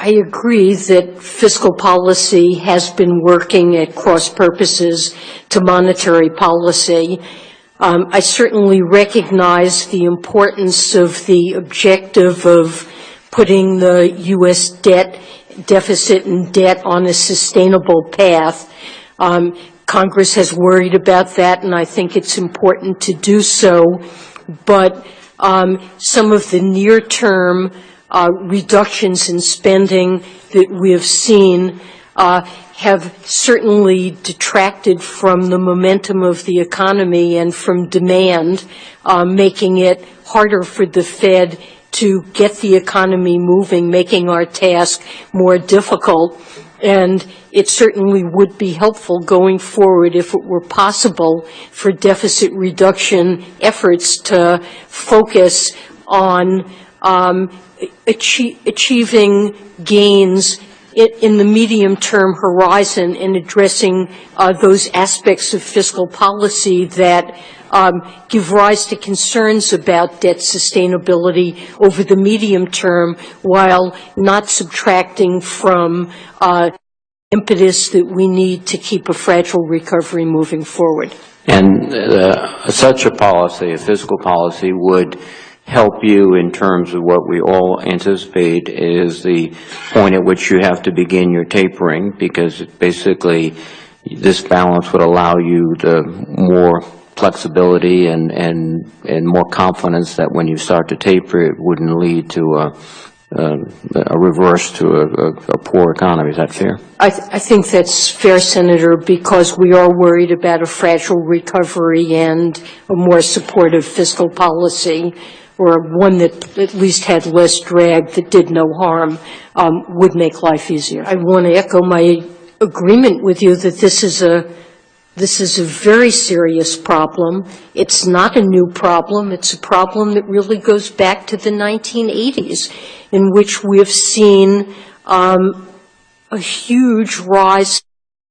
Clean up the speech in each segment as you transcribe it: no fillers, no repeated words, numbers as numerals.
I agree that fiscal policy has been working at cross purposes to monetary policy. I certainly recognize the importance of the objective of putting the U.S. deficit and debt on a sustainable path. Congress has worried about that, and I think it's important to do so. But some of the near-term reductions in spending that we have seen have certainly detracted from the momentum of the economy and from demand, making it harder for the Fed to get the economy moving, making our task more difficult. And it certainly would be helpful going forward if it were possible for deficit reduction efforts to focus on achieving gains in the medium-term horizon and addressing those aspects of fiscal policy that give rise to concerns about debt sustainability over the medium term, while not subtracting from impetus that we need to keep a fragile recovery moving forward. And such a policy, a fiscal policy, would help you in terms of what we all anticipate is the point at which you have to begin your tapering, because basically this balance would allow you the more flexibility and more confidence that when you start to taper, it wouldn't lead to a reverse to a poor economy. Is that fair? I think that's fair, Senator, because we are worried about a fragile recovery and a more supportive fiscal policy, or one that at least had less drag, that did no harm, would make life easier. I want to echo my agreement with you that this is a very serious problem. It's not a new problem. It's a problem that really goes back to the 1980s, in which we have seen a huge rise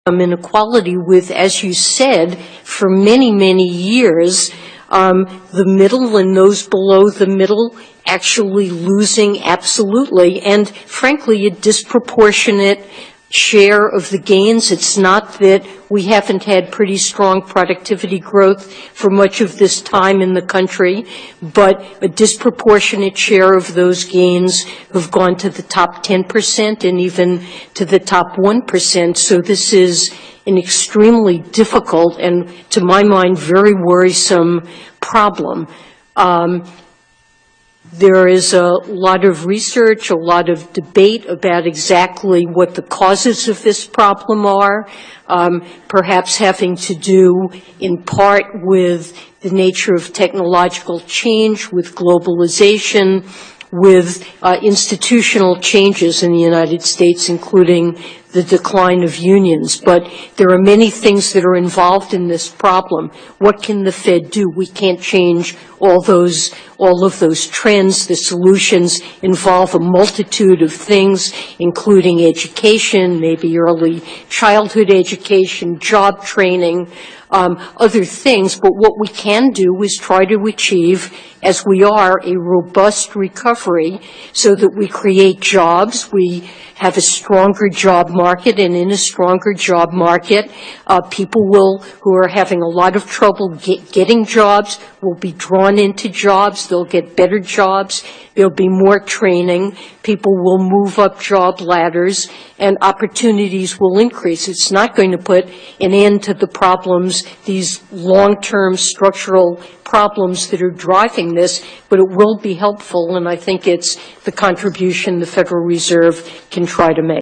in inequality with, as you said, for many, many years, the middle and those below the middle actually losing absolutely, and frankly, a disproportionate share of the gains. It's not that we haven't had pretty strong productivity growth for much of this time in the country, but a disproportionate share of those gains have gone to the top 10% and even to the top 1%. So this is an extremely difficult and, to my mind, very worrisome problem. There is a lot of research, a lot of debate about exactly what the causes of this problem are, perhaps having to do in part with the nature of technological change, with globalization, with institutional changes in the United States, including the decline of unions. But there are many things that are involved in this problem. What can the Fed do? We can't change all of those trends. The solutions involve a multitude of things, including education, maybe early childhood education, job training, other things. But what we can do is try to achieve, as we are, a robust recovery so that we create jobs, we have a stronger job market, and in a stronger job market, people who are having a lot of trouble getting jobs will be drawn into jobs. They'll get better jobs. There'll be more training. People will move up job ladders, and opportunities will increase. It's not going to put an end to the problems, these long-term structural problems that are driving this, but it will be helpful, and I think it's the contribution the Federal Reserve can try to make.